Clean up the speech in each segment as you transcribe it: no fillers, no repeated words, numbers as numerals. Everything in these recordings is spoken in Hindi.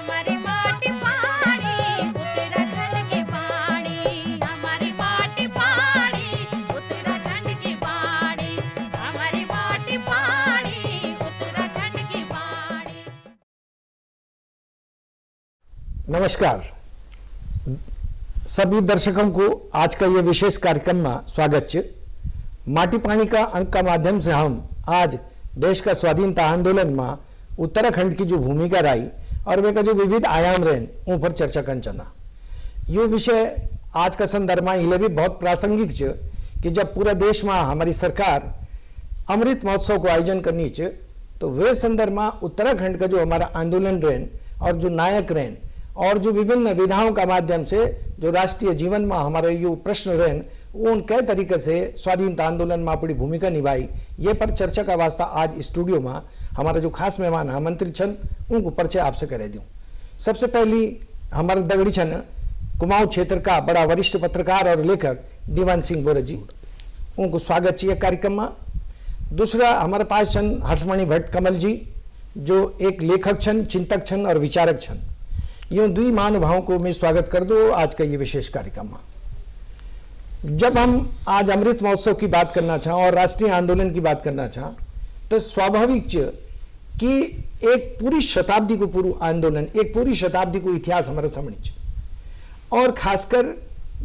हमारी माटी पानी उत्तराखंड की वाणी, हमारी माटी पानी उत्तराखंड की वाणी, हमारी माटी पानी उत्तराखंड की वाणी। नमस्कार सभी दर्शकों को आज का ये विशेष कार्यक्रम में स्वागत है। माटी पानी का अंक का माध्यम से हम आज देश का स्वाधीनता आंदोलन में उत्तराखंड की जो भूमिका रही और वे का जो विविध आयाम रहे उन पर चर्चा करना चाहना। ये विषय आज का संदर्भ में हिले भी बहुत प्रासंगिक है कि जब पूरा देश में हमारी सरकार अमृत महोत्सव को आयोजन करनी है तो वे संदर्भ में उत्तराखंड का जो हमारा आंदोलन रहे और जो नायक रहे और जो विभिन्न विधाओं का माध्यम से जो राष्ट्रीय जीवन में हमारे यो प्रश्न रहे उन कई तरीके से स्वाधीनता आंदोलन में अपनी भूमिका निभाई, ये पर चर्चा का वास्ता आज स्टूडियो में हमारे जो खास मेहमान आमंत्रित छन उनको परिचय आपसे करे दूं। सबसे पहली हमारे दगड़ी छन कुमाऊं क्षेत्र का बड़ा वरिष्ठ पत्रकार और लेखक दीवान सिंह बोरा जी, उनको स्वागत चाहिए कार्यक्रम में। दूसरा हमारे पास छन हर्षमणि भट्ट कमल जी, जो एक लेखक छन, चिंतक छन और विचारक छन। यूं दुई महानुभावों को मैं स्वागत कर दो आज का ये विशेष कार्यक्रम में। जब हम आज अमृत महोत्सव की बात करना चाहें और राष्ट्रीय आंदोलन की बात करना चाहें तो स्वाभाविक कि एक पूरी शताब्दी को पूर्व आंदोलन, एक पूरी शताब्दी को इतिहास हमारे सामने और खासकर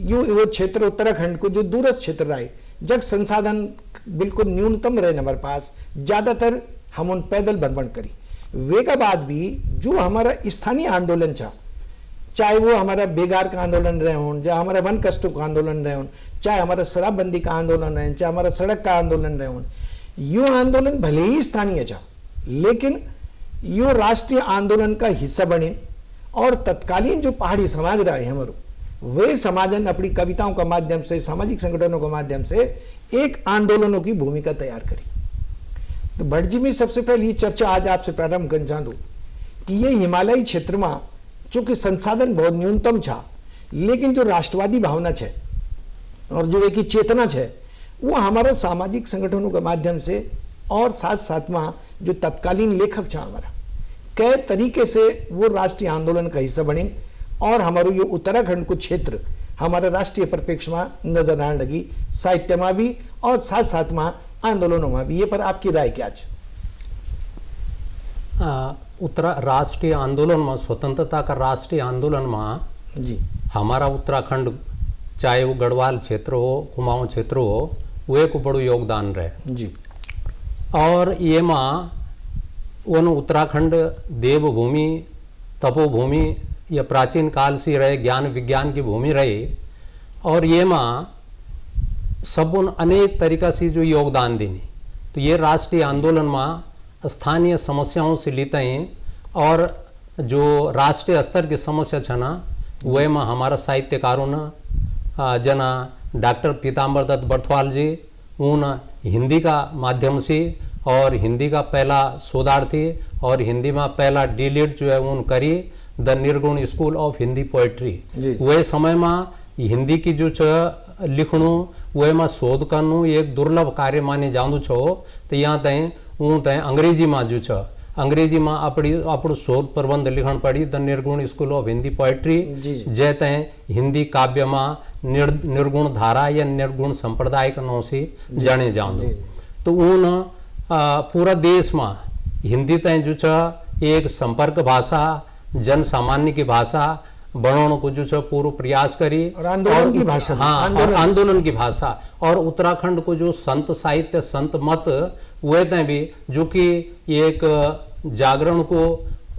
यूं वो क्षेत्र उत्तराखंड को जो दूरस्थ क्षेत्र रहा है, जग संसाधन बिल्कुल न्यूनतम रहे हमारे पास, ज्यादातर हम उन पैदल भ्रमण करी। वे का बाद भी जो हमारा स्थानीय आंदोलन था, चाहे वो हमारा बेगार का आंदोलन रहे हों, चाहे हमारा वन कष्टों का आंदोलन रहे हों, चाहे हमारा शराबबंदी का आंदोलन रहे, चाहे हमारा सड़क का आंदोलन रहे हों, यो आंदोलन भले ही स्थानीय था लेकिन यो राष्ट्रीय आंदोलन का हिस्सा बने और तत्कालीन जो पहाड़ी समाज रहा है हमारो, वे समाजन अपनी कविताओं का माध्यम से, सामाजिक संगठनों के माध्यम से एक आंदोलनों की भूमिका तैयार करी। तो भट्ट जी में सबसे पहले ये चर्चा आज आपसे प्रारंभ करना चाहूँ कि ये हिमालयी क्षेत्र में चूंकि संसाधन बहुत न्यूनतम था लेकिन जो राष्ट्रवादी भावना है और जो एक चेतना है वो हमारा सामाजिक संगठनों के माध्यम से और साथ साथ में जो तत्कालीन लेखक था हमारा कई तरीके से वो राष्ट्रीय आंदोलन का हिस्सा बने और हमारो ये उत्तराखंड को क्षेत्र हमारे राष्ट्रीय परिप्रेक्ष्य में नजर आने लगी, साहित्य में भी और साथ साथ में आंदोलनों में भी। ये पर आपकी राय क्या है? राष्ट्रीय आंदोलन में, स्वतंत्रता का राष्ट्रीय आंदोलन में जी हमारा उत्तराखंड, चाहे वो गढ़वाल क्षेत्र हो, कुमाऊं क्षेत्र हो, वो एक बड़ो योगदान रहे जी। और ये माँ उन उत्तराखंड देवभूमि, तपोभूमि या प्राचीन काल से रहे, ज्ञान विज्ञान की भूमि रही और ये माँ सब उन अनेक तरीका से जो योगदान देनी। तो ये राष्ट्रीय आंदोलन में स्थानीय समस्याओं से लेते हैं और जो राष्ट्रीय स्तर की समस्या है ना वह में हमारा साहित्यकारों ने जना डॉक्टर पीताम्बर दत्त बर्थवाल जी, उन हिंदी का माध्यम से और हिंदी का पहला शोधार्थी और हिंदी में पहला डीलिट जो है उन करी द निर्गुण स्कूल ऑफ हिंदी पोएट्री। वह समय में हिंदी की जो लिखणु वह में शोध करनु एक दुर्लभ कार्य माने जांदू छो। तो यहाँ तय ऊँ तय अंग्रेजी में जो छ अंग्रेजी में अपनी शोध प्रबंध लिखण पड़ी द निर्गुण स्कूल ऑफ हिंदी पोएट्री, जय तय हिंदी काव्य में निर्गुण धारा या निर्गुण संप्रदाय के नाम से जाने जांदू। तो उन पूरा देश में हिंदी तय जो छ एक संपर्क भाषा, जन सामान्य की भाषा बनाने को जो पूरा प्रयास करी और आंदोलन की भाषा, हाँ, और आंदोलन की भाषा और उत्तराखंड को जो संत साहित्य, संत मत हुए तय भी जो कि एक जागरण को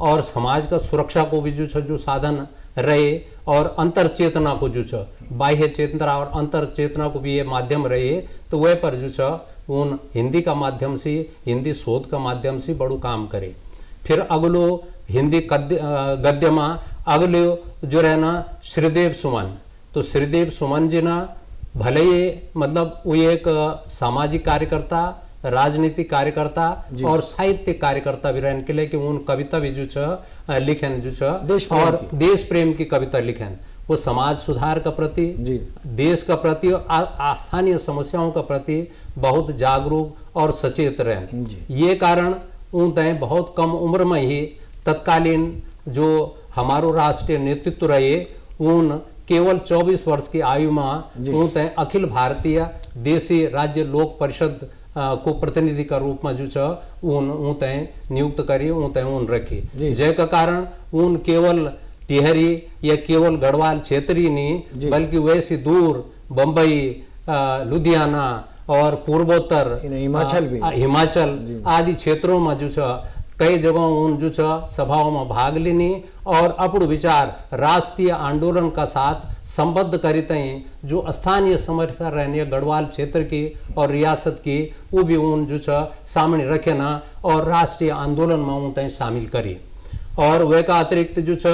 और समाज का सुरक्षा को भी जो साधन रहे और अंतर चेतना को जो बाह्य चेतना और अंतर चेतना को भी ये माध्यम रहे। तो वह पर जो उन हिंदी का माध्यम से, हिंदी शोध का माध्यम से बड़ो काम करे। फिर अगलो हिंदी गद्य में अगले जो रहना श्रीदेव सुमन, तो श्रीदेव सुमन जी ना भले ही मतलब वो एक सामाजिक कार्यकर्ता, राजनीतिक कार्यकर्ता और साहित्यिक कार्यकर्ता भी रहने के लिए कि उन कविता भी जो लिखन जो और देश प्रेम की कविता लिखन, वो समाज सुधार का प्रति, देश का प्रति और स्थानीय समस्याओं का प्रति बहुत जागरूक और सचेत रहे। ये कारण उन तय बहुत कम उम्र में ही तत्कालीन जो हमारो राष्ट्रीय नेतृत्व रहे उन केवल 24 वर्ष की आयु में ऊँ तय अखिल भारतीय देशी राज्य लोक परिषद को प्रतिनिधि का रूप में जो छ ऊन तय नियुक्त करी ऊँ तय ऊन रखी, जय कारण ऊन केवल टिहरी या केवल गढ़वाल क्षेत्र ही नहीं बल्कि वैसे दूर बंबई, लुधियाना और पूर्वोत्तर हिमाचल आदि क्षेत्रों में जो छ कई जगहों उन जो छ सभाओं में भाग लेनी और अपने विचार राष्ट्रीय आंदोलन का साथ संबद्ध करीते हैं जो स्थानीय समस्या रहने गढ़वाल क्षेत्र की और रियासत की वो भी उन जो छ सामने रखे ना और राष्ट्रीय आंदोलन में उन तय शामिल करी। और वे का अतिरिक्त जो छ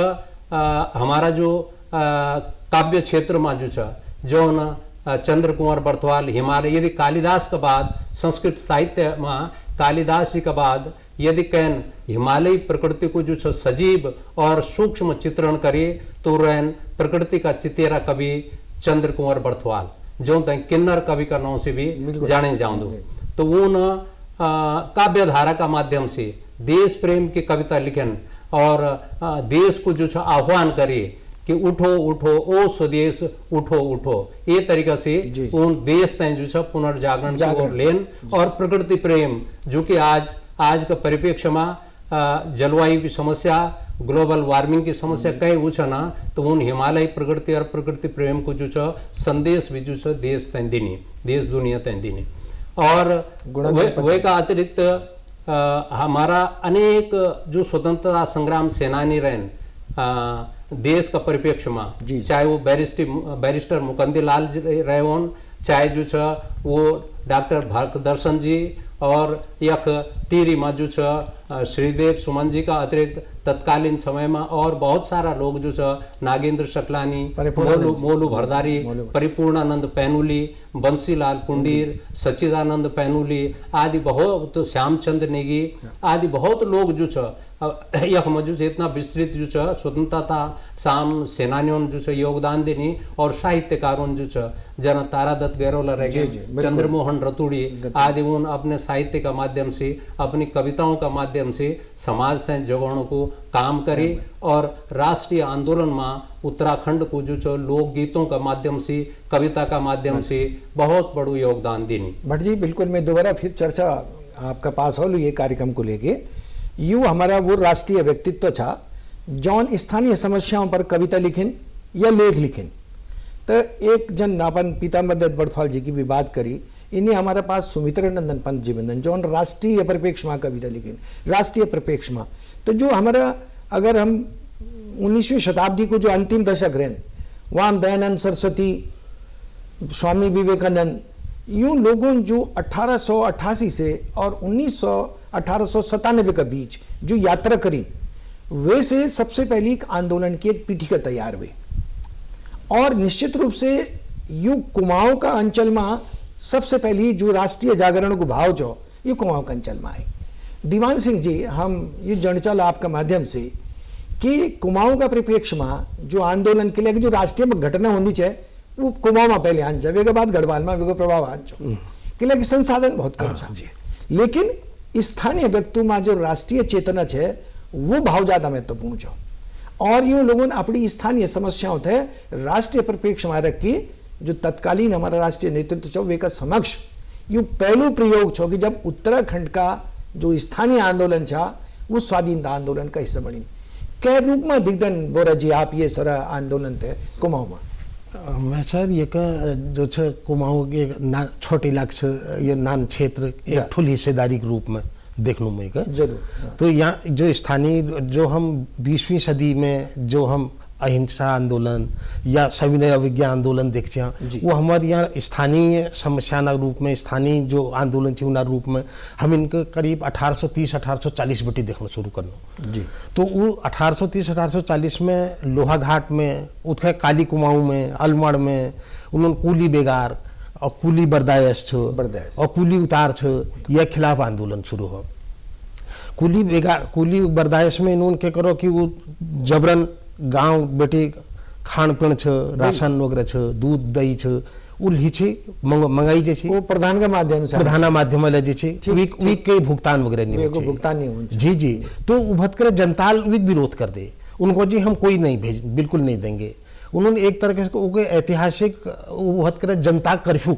हमारा जो काव्य क्षेत्र में जो छ जो न चंद्र कुंवर बर्थवाल हिमालय यदि कालिदास के बाद संस्कृत साहित्य में कालिदास जी के बाद यदि कैन हिमालयी प्रकृति को जो छ सजीव और सूक्ष्म चित्रण करे तो रहन प्रकृति का चितेरा कवि चंद्र कुंवर बर्थवाल जो तय किन्नर कवि का नाम से भी जाने जाऊँ तो वो न काव्य धारा का माध्यम से देश प्रेम की कविता लिखन और देश को जो छ आह्वान करे कि उठो उठो ओ स्वदेश उठो उठो ये तरीका से उन देश तय जो छ पुनर्जागरण की ओर लेन और प्रकृति प्रेम जो कि आज का परिप्रेक्ष्य में जलवायु की समस्या ग्लोबल वार्मिंग की समस्या कई वो छ ना तो उन हिमालय प्रकृति और प्रकृति प्रेम को जो छ संदेश भी जो छ देश तय दिनी देश दुनिया तय दिनी। और वे का अतिरिक्त हमारा अनेक जो स्वतंत्रता संग्राम सेनानी रहन देश का परिप्रेक्ष्य में चाहे वो बैरिस्टर मुकंदी लाल रहे हों चाहे जो छ वो डॉक्टर भारतदर्शन जी और यख टीरी में जो छ श्रीदेव सुमन जी का अतिरिक्त तत्कालीन समय में और बहुत सारा लोग जो छ नागेंद्र शकलानी, मोलू भरदारी, परिपूर्णानंद पैनुली, बंसीलाल कुंडीर, सच्चिदानंद पैनुली आदि बहुत तो श्यामचंद्र नेगी आदि बहुत लोग जो छ यह मौजूद इतना विस्तृत जो छ स्वतंत्रता साम सेनानियों जो छ योगदान देनी और साहित्यकारों जो छ जन तारादत्त गैरोला रह गए, चंद्रमोहन रतुड़ी आदि उन अपने साहित्य का माध्यम से अपनी कविताओं का माध्यम से समाज तय जगहों को काम करे और राष्ट्रीय आंदोलन में उत्तराखंड को जो छ लोकगीतों का माध्यम से कविता का माध्यम से बहुत बड़ो योगदान देनी। भट्ट जी बिल्कुल मैं दोबारा फिर चर्चा आपका पास हो ये कार्यक्रम को लेके यू हमारा वो राष्ट्रीय व्यक्तित्व था जौन स्थानीय समस्याओं पर कविता लिखिन या लेख लिखिन तो एक जन अपन पीताम्बर दत्त बर्थवाल जी की भी बात करी इन्हें हमारे पास सुमित्रा नंदन पंत जी बंदन जौन राष्ट्रीय परिप्रेक्ष्य में कविता लिखिन राष्ट्रीय परिप्रेक्ष्य में तो जो हमारा अगर हम 19वीं शताब्दी को जो अंतिम दशक रहें वहाँ दयानंद सरस्वती स्वामी विवेकानंद यूं लोगों जो 1888 से और 1897 के बीच जो यात्रा करी वैसे सबसे पहली एक आंदोलन की एक पीठिका तैयार हुई और निश्चित रूप से यू कुमाऊं का अंचल में सबसे पहली जो राष्ट्रीय जागरण को भाव जो ये कुमाऊं का अंचल में आई। दीवान सिंह जी हम ये जनचल आपका माध्यम से कि कुमाऊं का परिप्रेक्ष्य में जो आंदोलन के लिए जो राष्ट्रीय घटना होनी चाहिए वो कुमाऊं में पहले आन जाए बाद गढ़वाल में वे प्रभाव आन जाओ के लिए संसाधन बहुत कम है लेकिन स्थानीय व्यक्ति में जो राष्ट्रीय चेतना है वो भाव ज्यादा महत्वपूर्ण छो और यूं लोगों ने अपनी स्थानीय समस्याओं थे राष्ट्रीय परिप्रेक्ष्य में रखी जो तत्कालीन हमारा राष्ट्रीय नेतृत्व छो वे का समक्ष यूं पहलू प्रयोग छो कि जब उत्तराखंड का जो स्थानीय आंदोलन था वो स्वाधीनता आंदोलन का हिस्सा बनी कै रूप में दिग्दन बोरा जी आप ये सारा आंदोलन थे कुमाऊं में मैं सर ये का जो छ कुमाऊं के छोटे इलाके ये नान क्षेत्र एक ठुल हिस्सेदारी के रूप में देखने में का जरूर तो यहाँ जो स्थानीय जो हम 20वीं सदी में जो हम अहिंसा आंदोलन या सविनय अवज्ञा आंदोलन देखते हैं वो हमारे यहाँ स्थानीय समस्या रूप में स्थानीय जो आंदोलन थे उन रूप में हम इनके करीब 1830-1840 बटी देखना शुरू करना जी तो वो 1830-1840 में लोहाघाट में उत्थे काली कुमाऊं में अलमड़ में उन्होंने कूली बेगार और कूली बर्दाश्त और कूली उतार यह खिलाफ आंदोलन शुरू हो कूली बर्दाश्त में इन्होंने क्या करो कि वो जबरन गांव बेटे खान पीण छ राशन वगैरह छ दूध दही छ उल्ही छे मंगाई जे छे वो प्रधान का माध्यम से प्रधान माध्यम वाला जे छे वीक के भुगतान वगैरह नहीं भुगतान नहीं हो जी जी तो उभत कर जनताल विरोध कर दे उनको जी हम कोई नहीं भेज बिल्कुल नहीं देंगे। उन्होंने एक तरह से ऐतिहासिक वहत करे जनता कर्फ्यू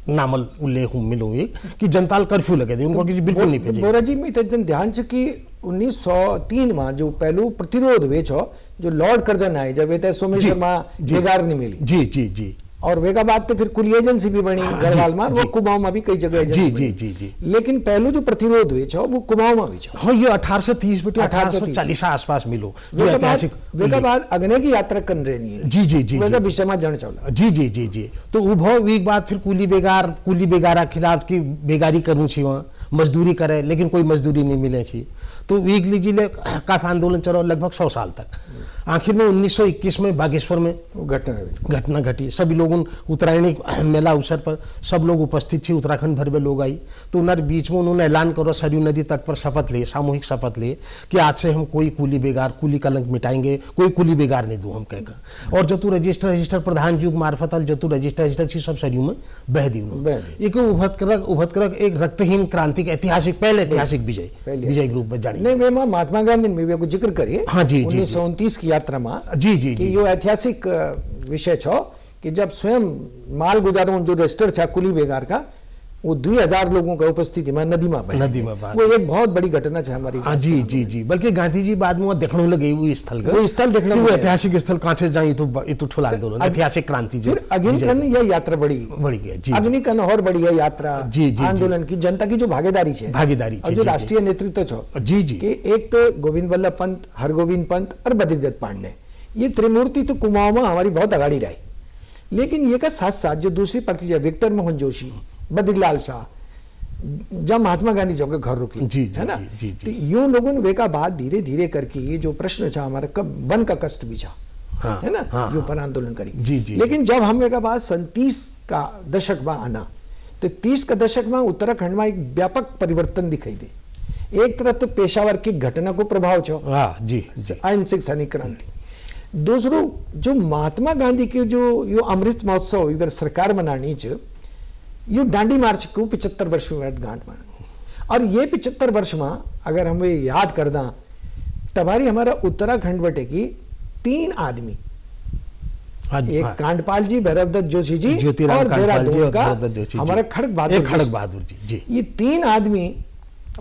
नामल उल्लेख मिलो एक कि जनता कर्फ्यू लगे थे उनको कि जी बिल्कुल नहीं भेजेंगे। बोरा जी में तो ध्यान से कि 1903 में जो पहलू प्रतिरोध वे छो जो लॉर्ड कर्जन आए जब वे सोमेश्वर में बेगार नहीं मिली जी जी जी और वेगा बाद तो फिर कुली एजेंसी भी बनी गढ़वाल में, वो कुमाऊं में भी कई जगह एजेंसी जी जी जी जी। लेकिन पहलू जो प्रतिरोध हुए छो वो कुमाऊं में भी छो। हाँ ये 1830 बेटे 1840 आसपास मिलो जो ऐतिहासिक वेगा बाद अग्नि की यात्रा कर रही है जी जी जी वेगा विषय में जन चौला जी जी जी जी। तो उभव एक बात फिर कुली बेगारा खिलाफ की बेगारी करूँ छी वहाँ मजदूरी करे लेकिन कोई मजदूरी नहीं मिले छी। तो वीक लीजिए काफी आंदोलन चलो लगभग 100 साल तक। आखिर में 1921 में बागेश्वर में घटना घटी। सभी लोगों उत्तरायणी मेला अवसर पर सब लोग उपस्थित थे, उत्तराखंड भर में लोग आई। तो उन्होंने बीच में उन्होंने ऐलान करो सरयू नदी तट पर शपथ ले, सामूहिक शपथ ले कि आज से हम कोई कुली बेगार कुली कलंक मिटाएंगे, कोई कुली बेगार नहीं दूँ हम कहकर। और जो तू रजिस्टर प्रधान युग मार्फत जो तू रजिस्टर सब सरयू में बह दी उन्होंने। एक उभत करक एक रक्तहीन क्रांति ऐतिहासिक पहले ऐतिहासिक विजय के रूप में जानी। नहीं मैं महात्मा गांधी ने को जिक्र करिए। हाँ जी 1929 की यात्रा में जी जी जी यो ऐतिहासिक विषय छो कि जब स्वयं माल गुजारो जो रजिस्टर था कुली बेगार का वो 2000 लोगों का उपस्थिति में नदी में वो एक बहुत बड़ी घटना है हमारी। जी जी जी। बल्कि गांधी जी बाद में देखने लगे वो स्थल देखने वो ऐतिहासिक स्थल कहाँ से जाए तो ठुला आंदोलन ऐतिहासिक क्रांति जो अग्निकन यह यात्रा बड़ी गई। अग्निकन और बड़ी है यात्रा आंदोलन की जनता की जो भागीदारी और जो राष्ट्रीय नेतृत्व छो जी जी कि एक तो गोविंद बल्लभ पंत, हरगोविंद पंत और बद्रीदत्त पांडे ये त्रिमूर्ति तो कुमाऊं में हमारी बहुत अगाड़ी रही। लेकिन ये का साथ साथ जो दूसरी पार्टी है विक्टर मोहन जोशी, बद्रीलाल शाह, जब महात्मा गांधी जो के घर रुकी जी है ना जी, जी, तो यूं लोगों ने वेका बाद धीरे धीरे करके ये जो प्रश्न था हमारा कब वन का कष्ट भी था है ना यो पर आंदोलन करी जी, जी, लेकिन जब हम वेका बाद 30 का दशक में आना तो 30 का दशक में उत्तराखंड में एक व्यापक परिवर्तन दिखाई दे। एक तरफ तो पेशावर की घटना को प्रभाव छो जी अहिंसक सैनिक क्रांति, दूसरो जो महात्मा गांधी के जो यो अमृत महोत्सव इधर सरकार मनानी च यो दांडी मार्च को 75 वर्ष में गांठ में और ये 75 वर्ष में अगर हम ये याद कर दा तबारी हमारा उत्तराखंड बटे की 3 आदमी एक कांडपाल जी, भैरवदत्त जोशी जी और देहरादून का हमारा खड़ग बहादुर जी ये 3 आदमी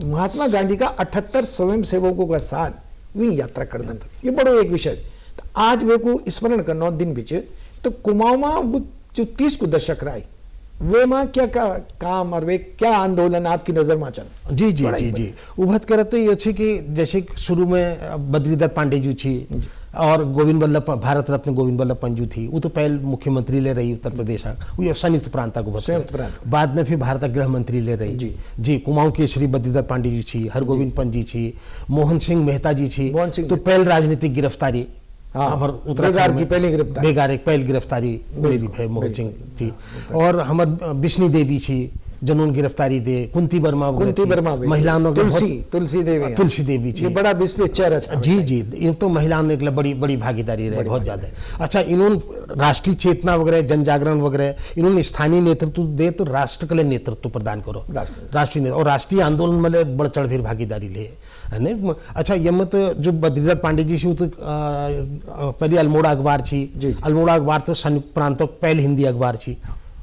महात्मा गांधी का 78 स्वयं सेवकों का साथ वी यात्रा कर दन। ये बड़ो एक विषय तो आज वे को स्मरण करना दिन बीच तो कुमाऊं में वो जो 30 को दशक रहा वे माँ क्या काम और वे क्या आंदोलन आपकी नजर में चल जी जी जी जी उभत करते ये अच्छी कि जैसे शुरू में बद्रीदत्त पांडे जी थी और गोविंद बल्लभ भारत रत्न गोविंद बल्लभ पंत जी थी वो तो पहले मुख्यमंत्री ले रही उत्तर प्रदेश वो संयुक्त प्रांत को बाद में फिर भारत गृह मंत्री ले रही जी कुमाऊं के श्री बद्रीदत्त पांडे जी थी, हरगोविंद पंत जी थी, मोहन सिंह मेहता जी थी। तो पहले राजनीतिक गिरफ्तारी उत्तराखंड की पहली गिरफ्तारी मेरी है मोहन सिंह जी और हमार विष्णु देवी थी जनून गिरफ्तारी दे, कुंती वर्मा महिलाओं तुलसी देवी ये बड़ा विश्व चेहरा जी जी ये तो महिलाओं ने बड़ी बड़ी भागीदारी रही बहुत ज्यादा। अच्छा इन्होंने राष्ट्रीय चेतना वगैरह जन जागरण वगैरह इन्होंने स्थानीय नेतृत्व दे तो राष्ट्र के लिए नेतृत्व प्रदान करो राष्ट्रीय और राष्ट्रीय आंदोलन में बढ़ चढ़ फिर भागीदारी ले है। अच्छा ये मत जो बद्रीदत्त पांडे जी तो पहले अल्मोड़ा अखबार थी, अल्मोड़ा अखबार तो संयुक्त प्रांतों पहले हिंदी अखबार थी।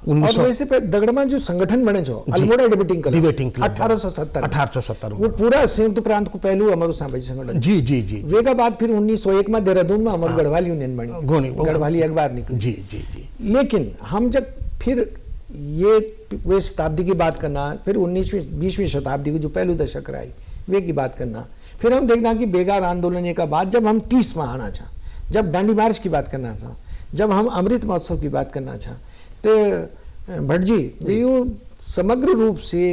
और वैसे पे दगड़मा जो संगठन बने जो अल्मोड़ा डिबेटिंग क्लब 1870 वो पूरा संयुक्त प्रांत को पहलू हमारो सामाजिक संगठन जी जी जी वेगा बाद फिर 1901 में देहरादून में हमारे गढ़वाल यूनियन बनी, गढ़वाली अखबार निकली जी जी जी। लेकिन हम जब फिर ये वे शताब्दी की बात करना फिर 19वीं 20वीं शताब्दी की जो पहलू दशक रहा वे की बात करना फिर हम देखना कि बेगार आंदोलन का बाद जब हम 30 में आना चाह, जब दांडी मार्च की बात करना चाह, जब हम अमृत महोत्सव की बात करना चाह तो भट्ट जी यो समग्र रूप से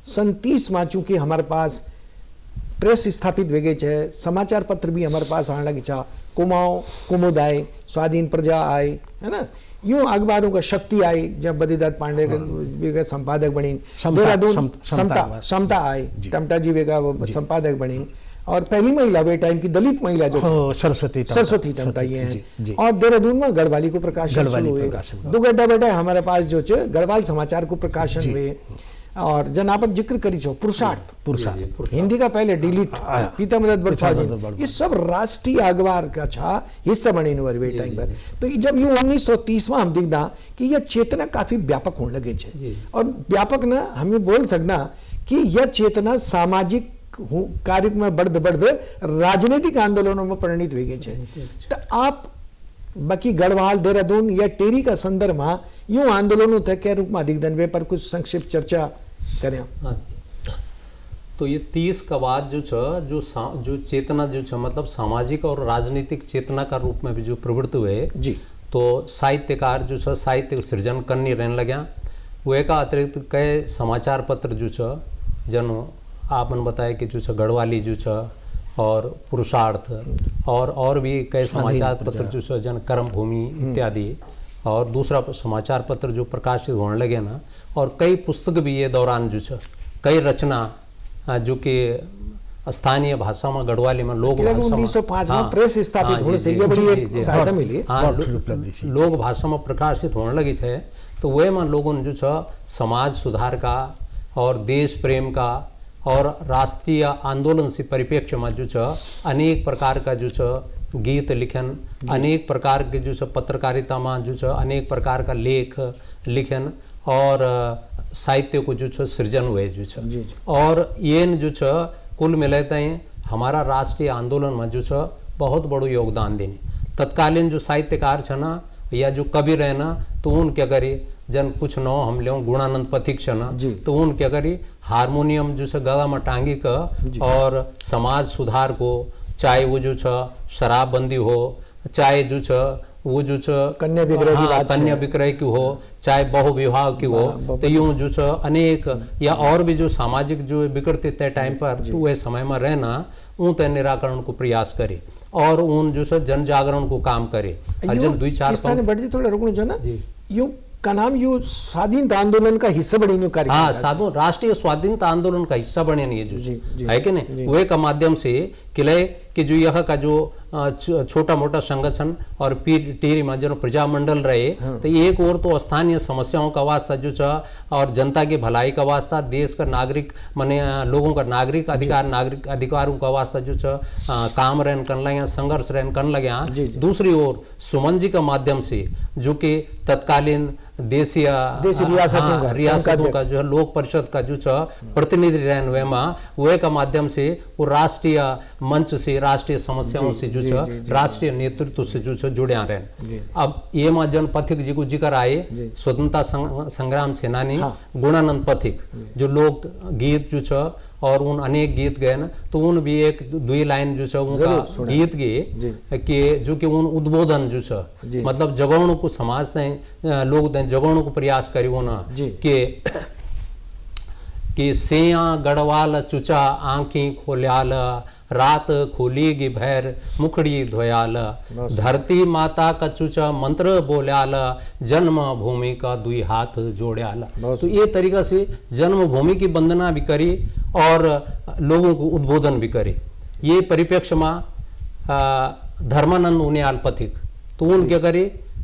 37 में चूंकि हमारे पास प्रेस स्थापित हो गई है, समाचार पत्र भी हमारे पास आने लगी था, कुमाऊं कुमुद आए, स्वाधीन प्रजा आए है ना, यूं अखबारों का शक्ति आई जब बद्रीदत्त पांडे के संपादक बनी, देहरादून समता आई टमटा जी का संपादक बनी और पहली महिला वे टाइम की दलित महिला जो सरस्वती टमटा ये हैं और देहरादून में गढ़वाली को प्रकाशन दो गड्ढा बेटा हमारे पास जो गढ़वाल समाचार को प्रकाशन हुए और जन आप जिक्र करी छो पुरुषार्थ हिंदी का पहले डिलीट पीता मदद बड़फाजी, ये सब राष्ट्रीय अखबार का छा हिस्सा बने वे टाइम पर। तो जब यूं 1930 हम दिखदा कि यह चेतना काफी व्यापक होने लगे छे, और व्यापक ना हमें बोल सकना कि यह चेतना सामाजिक कार्य में बढ़ राजनीतिक आंदोलनों में परिणित हो गई है। तो आप बाकी गढ़वाल, देहरादून या टेरी का संदर्भ में यूं आंदोलनों तक के रूप में दिखदन वे पर कुछ संक्षिप्त चर्चा करें। तो ये 30 का बाद जो जो चेतना जो मतलब सामाजिक और राजनीतिक चेतना का रूप में भी जो प्रवृत्त हुए जी, तो साहित्यकार जो साहित्य सृजन करनी रहने लग्या। वे का अतिरिक्त कई समाचार पत्र जो जन आपने बताया कि जो गढ़वाली जो और पुरुषार्थ और भी कई समाचार पत्र जो जन कर्म भूमि इत्यादि, और दूसरा समाचार पत्र जो प्रकाशित होने लगे ना, और कई पुस्तक भी ये दौरान जो कई रचना जो कि स्थानीय भाषा में गढ़वाली में लोक भाषा 1905 में प्रेस स्थापित होने से ये बड़ी एक सहायता मिली। लोक भाषा में प्रकाशित होने लगी है। तो वे में लोगों जो समाज सुधार का और देश प्रेम का और राष्ट्रीय आंदोलन से परिप्रेक्ष्य में जो अनेक प्रकार का जो गीत लिखन, अनेक प्रकार के जो पत्रकारिता में जो अनेक प्रकार का लेख लिखन और साहित्य को जो सृजन हुए जो और ये जो कुल मिलाते हैं हमारा राष्ट्रीय आंदोलन में जो बहुत बड़ो योगदान देने। तत्कालीन जो साहित्यकार छ ना या जो कवि रहे ना, तो उन क्या करी जन कुछ नौ हम ले गुणानंद पथिक छ ना, तो उन क्या करी हारमोनियम जो गला में टांगी का और समाज सुधार को, चाहे वो जो शराबबंदी हो, चाहे जो वो जो कन्या विक्रय की बात, कन्या विक्रय की हो, चाहे बहु विवाह की हो, तो यूं जो अनेक या और भी जो सामाजिक जो बिगड़ते तय टाइम पर तो वह समय में रहना उन तय निराकरण को प्रयास करे और उन जो जन जागरण को काम करे। अर्जन 2-4 बढ़ जी थोड़ा रुकनो जो ना यूं का नाम यू स्वाधीनता आंदोलन का हिस्सा बने न्यू कार्य। हाँ, साधु राष्ट्रीय स्वाधीनता आंदोलन का हिस्सा बने नहीं जो है कि नहीं, वे का माध्यम से किले कि जो यह का जो छोटा मोटा संगठन और टीरी में जो प्रजामंडल रहे, तो एक और तो स्थानीय समस्याओं का वास्ता जो और जनता की भलाई का वास्ता, देश का नागरिक माने लोगों का नागरिक अधिकारों का वास्ता जो काम रहन कर लगे, संघर्ष रहन कर लगे। दूसरी ओर सुमन जी का माध्यम से जो कि तत्कालीन देशी रियासतों का जो लोक परिषद का जो प्रतिनिधि रहन वे का माध्यम से वो राष्ट्रीय मंच से, राष्ट्रीय समस्याओं से जो राष्ट्रीय नेतृत्व से जो जुड़े रहन। अब ये मां जन पथिक जी को जिक्र आए, स्वतंत्रता संग्राम सेनानी गुणानंद पथिक जो लोक गीत जो और उन अनेक गीत गए ना, तो उन भी एक 2 लाइन जो उनका गीत गए कि जो कि उन उद्बोधन जो मतलब जगवण को समाज से लोग जगवण को प्रयास करी वो ना कि सेया गढ़वाल चुचा आंखी खोल्याल, रात खोलेगी भैर मुखड़ी धोयाल, धरती माता का चुचा मंत्र बोल्याल, जन्म भूमि का 2 हाथ जोड़याल। तो ये तरीका से जन्मभूमि की वंदना भी करी और लोगों को उद्बोधन भी करे। ये परिप्रेक्ष्य में धर्मानंद उनियाल पथिक तो उन क्या करे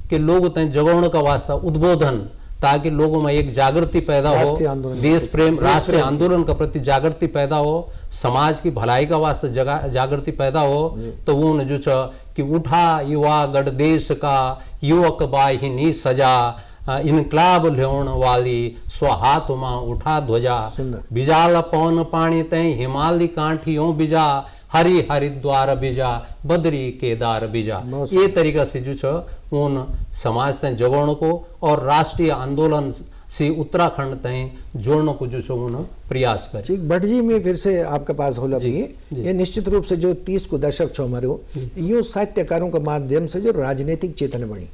कि लोग जगवण का वास्ता उद्बोधन, ताकि लोगों में एक जागृति पैदा हो, देश प्रेम राष्ट्रीय आंदोलन का प्रति जागृति पैदा हो, समाज की भलाई का वास्ते जागृति पैदा हो। तो उन जो कि उठा युवा गढ़ देश का, युवक बाहिनी सजा, इनकलाब ल्योण वाली स्वहाथ मां उठा ध्वजा, बिजाल पवन पानी तय हिमालय कांठियों बिजा, हरि हरिद्वार बिजा, बद्री केदार बिजा। ये तरीका से जो उन समाज तय जगवण को और राष्ट्रीय आंदोलन से उत्तराखंड तय जोड़ने को जो उन प्रयास करे। ठीक, भट्ट जी मैं फिर से आपके पास होला भी ये निश्चित रूप से जो 30 को दशक छो हमारे यूं साहित्यकारों के माध्यम से जो राजनीतिक चेतना बनी,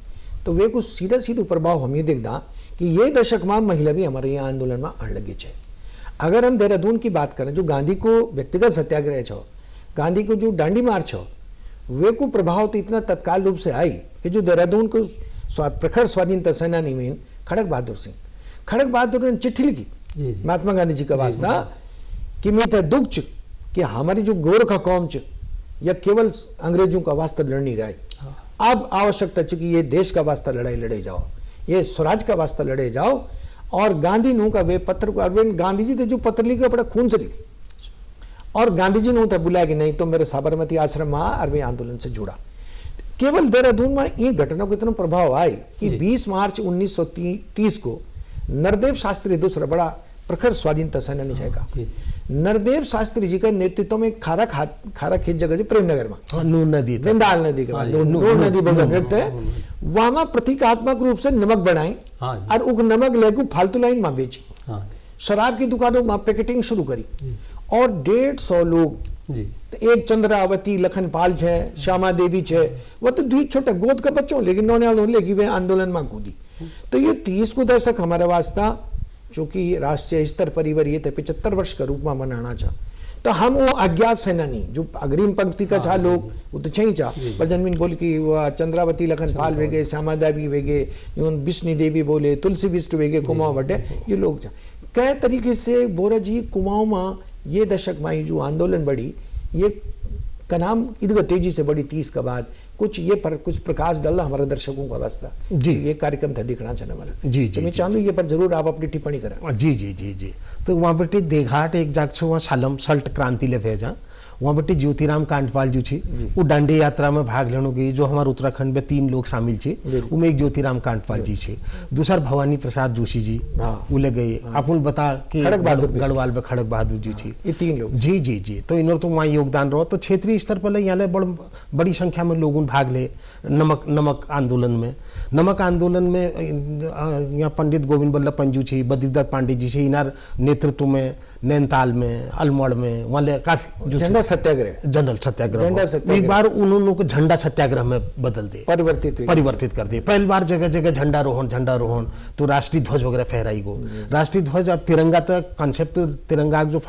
तो वे कुछ सीधा प्रभाव हम ये देखता कि ये दशक में महिला भी हमारे यहाँ आंदोलन में आने लगी है। अगर हम देहरादून की बात करें, जो गांधी को व्यक्तिगत सत्याग्रह छो, गांधी को जो दांडी मार्च हो, वे को प्रभाव तो इतना तत्काल रूप से आई कि जो देहरादून को प्रखर स्वाधीनता सेनानी में खड़क बहादुर ने चिट्ठी लिखी महात्मा गांधी जी का वास्ता कि मैं था दुख कि हमारी जो गोरखा कौम च या केवल अंग्रेजों का वास्ता लड़ नहीं रहा, अब आवश्यकता कि ये देश का वास्ता लड़ाई लड़े जाओ, ये स्वराज का वास्ता लड़े जाओ और गांधी नु का वे पत्र को अरविंद गांधी जी थे जो पत्र लिखे अपना खून से लिखे और गांधी जी ने उन्हें बुलाया कि नहीं तो मेरे साबरमती आश्रम में और वे आंदोलन से जुड़ा। केवल देहरादून में ये घटना को इतना प्रभाव आए कि 20 मार्च 1930 को नरदेव शास्त्री दूसरा बड़ा प्रखर स्वाधीनता सेनानी जाएगा। नरदेव शास्त्री जी का नेतृत्व में खारा खेत जगह जी प्रेमनगर में नून नदी विंदाल नदी के बाद नून नदी बगल रहते हैं वहां प्रतीकात्मक रूप से नमक बनाई और उस नमक लेके फालतू लाइन में बेची, शराब की दुकानों में पैकेटिंग शुरू करी और 150 लोग तो एक चंद्रावती लखनपाल है श्यामा देवी है वो तो दुई छोटे गोद का बच्चों लेकिन नौनियाल लेकिन वे आंदोलन में कूदी। तो ये 30 को दशक हमारा वास्ता चूंकि राष्ट्रीय स्तर पर ये थे 75 वर्ष का रूप में मनाना चाह तो हम वो अज्ञात सेनानी जो अग्रिम पंक्ति का चाह लोग वो तो चाहिए चाह पर जनमीन बोल की वो चंद्रावती लखनपाल वे गए श्यामा देवी वे गए विष्णु देवी बोले तुलसी बिष्ट वे गए कुमाऊं बटे ये लोग कई तरीके से बोरा जी कुमाऊं में ये दशक में जो आंदोलन बढ़ी ये का नाम इधर तेजी से बढ़ी 30 के बाद कुछ ये पर कुछ प्रकाश डालना हमारे दर्शकों का वास्ता जी ये कार्यक्रम था दिखना चाहने वाला जी तो मैं चाहूँ ये पर जरूर आप अपनी टिप्पणी करें। जी जी जी जी तो वहाँ बेटे देघाट एक जाग से वहाँ सालम सल्ट क्रांति ले भेजा वहाँ बेटे ज्योतिराम कांटवाल जी थी वो डांडी यात्रा में भाग लेने गई जो हमारे उत्तराखंड में 3 लोग शामिल थे उनमें एक ज्योतिराम कांटवाल जी थे दूसरा भवानी प्रसाद जोशी जी वो ले गए आप बता के गढ़वाल में खड़क बहादुर जी थी ये 3 लोग जी जी जी तो इन्होंने तो वहाँ योगदान रहो तो क्षेत्रीय स्तर पर यहाँ बड़ी संख्या में लोगों भाग ले नमक आंदोलन में यहाँ पंडित गोविंद बल्लभ पंजू छी बद्रीदत्त पांडे जी से इनार नेतृत्व में नैनीताल में अल्मोड़ में वहाँ काफी झंडा सत्याग्रह जनरल सत्याग्रह एक बार उन्होंने को झंडा सत्याग्रह में बदल दे परिवर्तित कर दिए। पहली बार जगह जगह झंडारोहण तो राष्ट्रीय ध्वज वगैरह फहराई गो राष्ट्रीय ध्वज अब तिरंगा तक कंसेप्ट तिरंगा जो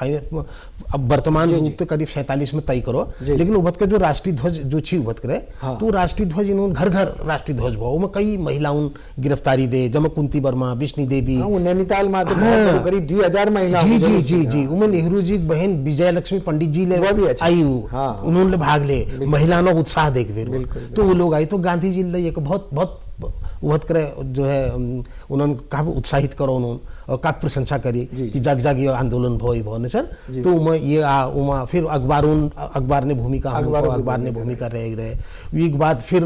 अब वर्तमान रूप तो करीब 47 में तय करो लेकिन उभत के जो राष्ट्रीय ध्वज जो छी उभत करे तो राष्ट्रीय ध्वज इन्होंने घर घर राष्ट्रीय ध्वज भाव में कई महिलाओं गिरफ्तारी दे जमा कुंती वर्मा विष्णु देवी नैनीताल में करीब 2000 महिला जी जी जी जी उमें नेहरू जी बहन विजय लक्ष्मी पंडित जी ले आई उन्होंने भाग ले महिलाओं का उत्साह देख फिर तो वो लोग आई तो गांधी जी ले एक बहुत बहुत उभत करे जो है उन्होंने काफी उत्साहित करो उन्होंने और काफी प्रशंसा करी कि जग जग ये आंदोलन भो ने सर तो उमा ये उमा फिर अखबार ने भूमिका रहे एक बाद फिर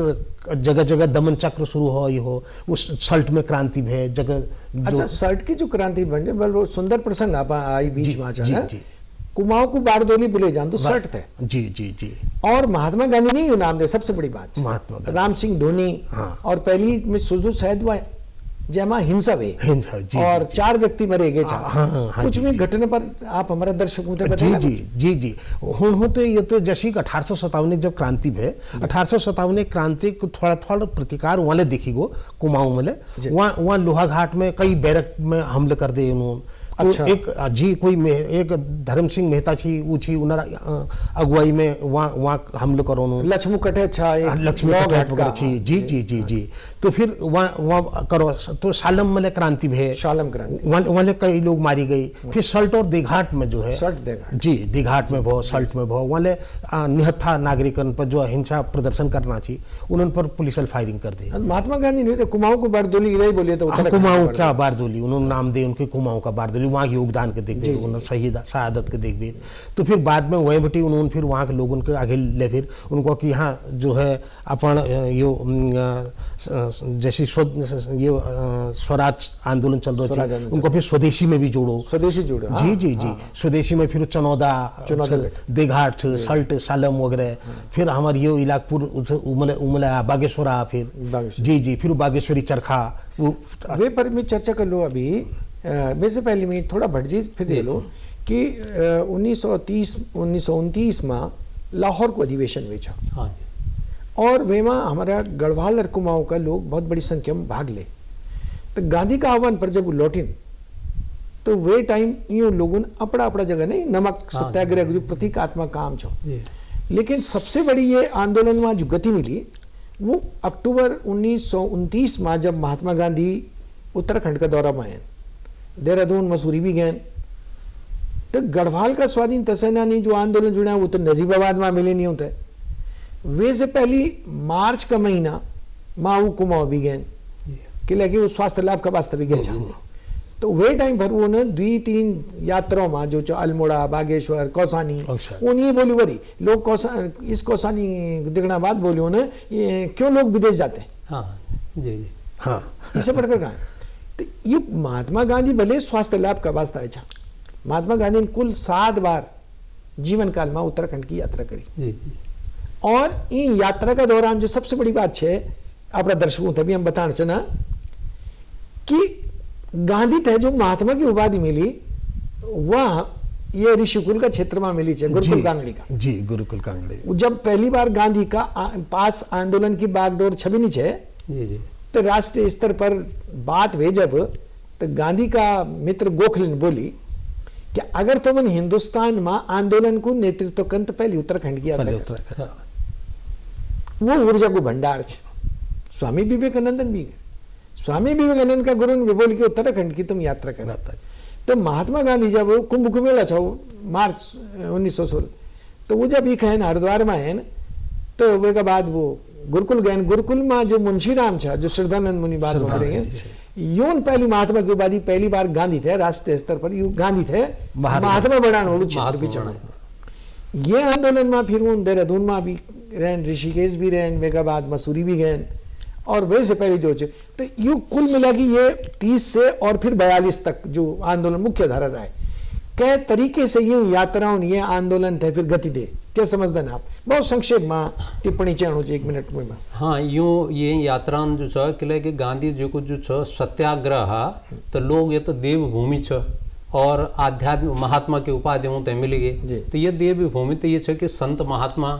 जगह जगह दमन चक्र शुरू हो उस सल्ट में क्रांति भे जगह अच्छा सल्ट की जो क्रांति बन जाए सुंदर प्रसंग आप आई बीच में आ कुमाऊं को बारदोली बुले जान तो सल्ट थे जी जी जी और महात्मा गांधी नहीं नाम दे सबसे बड़ी बात महात्मा राम सिंह धोनी और पहली में सुजू शायद हुआ जयमा हिंसा वे और 4 व्यक्ति मरे गए कुछ भी घटना पर आप हमारे दर्शकों से जी जी जी जी हूँ तो ये तो जैसी 1857 जब क्रांति भे 1857 क्रांति को थोड़ा थोड़ा प्रतिकार वाले देखी गो कुमाऊं में वहाँ लोहा घाट में कई बैरक में हमले कर दे उन्होंने अच्छा। एक जी कोई एक धर्म सिंह मेहता छी वो छी उनर अगुवाई में वहाँ हमले करो लक्ष्मी कटे अच्छा लक्ष्मी कटे वगैरह छी जी जी जी जी तो फिर वहाँ करो तो सालम में क्रांति भे सालम क्रांति वहाँ कई लोग मारी गई फिर सल्ट और देघाट में जो है जी देघाट में भो सल्ट में भो वहाँ निहत्था नागरिकन पर जो हिंसा प्रदर्शन करना चाहिए उन्होंने पर पुलिस फायरिंग कर दी। महात्मा गांधी ने कुमाऊं को बारदोली बोलिए तो कुमाऊं क्या बारदोली उन्होंने नाम दे उनके कुमाऊं का बारदोली वहाँ के योगदान के देख उन्होंने शहादत के देख तो फिर बाद में वही बेटी उन्होंने फिर वहाँ के लोगों के आगे ले फिर उनको कि यहाँ जो है अपन यो जैसे ये स्वराज आंदोलन चल रहा है उनको फिर स्वदेशी में भी जोड़ो जी जी जी स्वदेशी में फिर चनौदा देघाट सल्ट सालम वगैरह फिर हमारे ये इलाकपुर उमला बागेश्वरा फिर जी जी फिर बागेश्वरी चरखा वे पर मैं चर्चा कर लो अभी वैसे पहले मैं थोड़ा भटजी फिर दे लो कि 1929 में लाहौर को अधिवेशन हुआ हाँ और वे में हमारा गढ़वाल और कुमाऊं का लोग बहुत बड़ी संख्या में भाग ले तो गांधी का आह्वान पर जब वो लौटिन तो वे टाइम यूं लोगों ने अपना जगह नहीं नमक सत्याग्रह जो प्रतीकात्मक काम छो लेकिन सबसे बड़ी ये आंदोलन में जो गति मिली वो अक्टूबर 1929 में जब महात्मा गांधी उत्तराखंड का दौरा में आए देहरादून मसूरी भी गए तो गढ़वाल का स्वाधीनता सेनानी जो आंदोलन जुड़ा वो तो नजीबाबाद में मिले नहीं होता वे से पहली मार्च का महीना माऊ कुमाऊं भी गए कि लगे वो स्वास्थ्य लाभ का वास्ते भी गए तो वे टाइम पर वो 2-3 यात्राओं में जो अल्मोड़ा, बागेश्वर, कौसानी उन ये बोली वरी लोग इस कौसानी दिखना बाद बोलियो ने ये क्यों लोग विदेश जाते हैं। हाँ जी जी हाँ इसे पढ़कर कहा तो ये महात्मा गांधी भले स्वास्थ्य लाभ का वास्ता है। महात्मा गांधी ने कुल 7 बार जीवन काल में उत्तराखंड की यात्रा करी जी जी। और इन यात्रा का दौरान जो सबसे बड़ी बात है अपना दर्शकों तभी हम बताना चाहना कि गांधी थे जो महात्मा की उपाधि मिली वह ये ऋषिकुल का क्षेत्र में मिली है, गुरुकुल कांगड़ी का। जी गुरुकुल कांगड़ी। जब पहली बार गांधी का पास आंदोलन की बागडोर छबी है जी जी तो राष्ट्रीय स्तर पर बात हुई जब तो गांधी का मित्र गोखले ने बोली कि अगर तुम हिंदुस्तान में आंदोलन को नेतृत्व करते पहले उत्तराखंड की यात्रा कर। वो ऊर्जा को भंडार है। स्वामी विवेकानंदन भी स्वामी विवेकानंद का गुरु ने भी बोली कि उत्तराखंड की तुम यात्रा कर। तो महात्मा गांधी जब कुंभ मेला छो मार्च 1916 तो वो जब एक है हरिद्वार में है तो वे के बाद वो गुरुकुल गए। गुरुकुल में जो मुंशीराम था जो श्रद्धानंद मुनि बात हो रहे हैं यून पहली महात्मा की उपाधि पहली बार गांधी थे राष्ट्रीय स्तर पर यू गांधी थे महात्मा बढ़ाने क्षेत्र भी चढ़ा। ये आंदोलन में फिर उन देहरादून में भी रहन, ऋषिकेश भी रहन, वे के बाद मसूरी भी गए और वैसे पहले जो तो यू कुल मिला कि ये 30 से और फिर 42 तक जो आंदोलन मुख्य धारा रहा है। कै तरीके से यूं यात्राओं ये आंदोलन थे फिर गति दे क्या समझते हैं आप? बहुत संक्षेप में टिप्पणी चाहूँ 1 मिनट में। हाँ यूँ ये यात्रा जो छ किले कि गांधी जी को जो छ सत्याग्रह तो लोग ये तो देवभूमि छ और आध्यात्म महात्मा की उपाधि ते मिली गई। तो ये देवभूमि तो ये छ कि संत महात्मा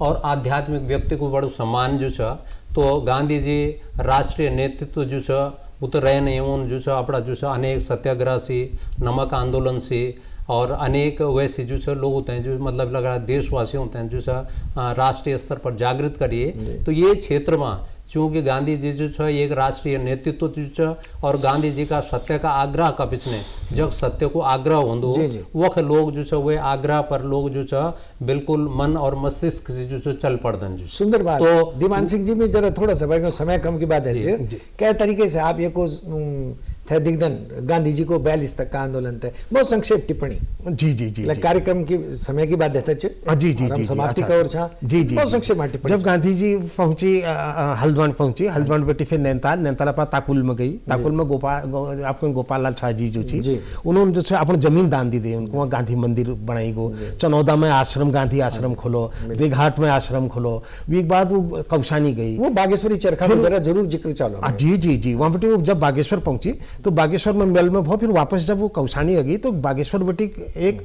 और आध्यात्मिक व्यक्ति को बड़ो सम्मान जो छ तो गांधी जी राष्ट्रीय नेतृत्व जो छ वो तो रहे नहीं उन जो छ अपना जो छ अनेक सत्याग्रह से नमक आंदोलन से और अनेक वैसे जो छ लोग होते हैं जो मतलब लग रहा देशवासी होते हैं जो छ राष्ट्रीय स्तर पर जागृत करिए। तो ये क्षेत्र में चूँकि गांधी जी जो छ एक राष्ट्रीय नेतृत्व जो छ और गांधी जी का सत्य का आग्रह का पिछने जब सत्य को आग्रह होंदो वह लोग जो छ वे आग्रह पर लोग जो छ बिल्कुल मन और मस्तिष्क से जो छ चल पड़दन। जो सुंदर बात। तो दीवान सिंह जी में जरा थोड़ा सा समय कम की बात है क्या तरीके से आप ये को थे दिग्दन गांधी जी को 42 तक का आंदोलन थे बहुत संक्षेप टिप्पणी। जी जी जी कार्यक्रम की समय की बात है जी जी जी समाप्ति का और छा जी जी बहुत संक्षेप में टिप्पणी। जब गांधी जी पहुंची हल्द्वानी पहुंची हल्द्वानी बेटी फिर नैनीताल अपना ताकुल में गई। ताकुल में आपको गोपाल लाल शाह जी जो थी उन्होंने जो है अपनी जमीन दान दी दी उनको वहाँ गांधी मंदिर बनाई गो। चनौदा में आश्रम गांधी आश्रम खोलो, देघाट में आश्रम खोलो। एक बाद वो कौसानी गई वो बागेश्वरी चरखा जरा जरूर जिक्र चालो। जी जी जी वहाँ बेटी जब बागेश्वर पहुंची तो बागेश्वर में मेल में बहुत फिर वापस जब वो कौसानी आ गई तो बागेश्वर बेटी एक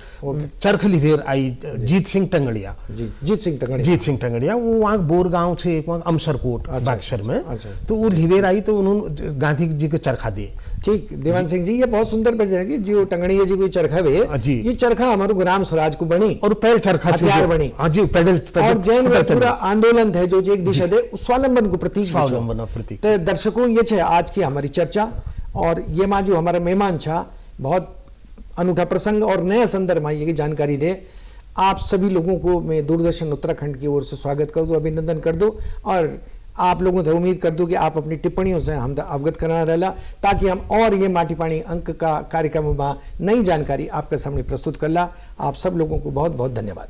चरख लिवेर आई जीत सिंह टंगड़िया। जीत सिंह टंगड़िया वो वहाँ बोरगांव से एक वहाँ अमसरकोट बागेश्वर में तो वो लिवेर आई तो उन्होंने गांधी जी को चरखा दिए। ठीक देवान सिंह जी ये बहुत सुंदर बन जाएगी जो टंगड़िया जी को चरखा वे ये चरखा हमारे ग्राम स्वराज को बनी और पहल चरखा हथियार बनी। हाँ जी पैदल और जैन पूरा आंदोलन थे जो एक दिशा दे स्वावलंबन को प्रतीक। स्वावलंबन प्रतीक। तो दर्शकों ये छे आज की हमारी चर्चा और ये माँ जो हमारा मेहमान छा बहुत अनूठा प्रसंग और नया संदर्भ में ये जानकारी दे। आप सभी लोगों को मैं दूरदर्शन उत्तराखंड की ओर से स्वागत कर दूं, अभिनंदन कर दूं और आप लोगों से उम्मीद कर दूं कि आप अपनी टिप्पणियों से हम अवगत कराना रहला ताकि हम और ये माटी पानी अंक का कार्यक्रम में नई जानकारी आपके सामने प्रस्तुत करला। आप सब लोगों को बहुत बहुत धन्यवाद।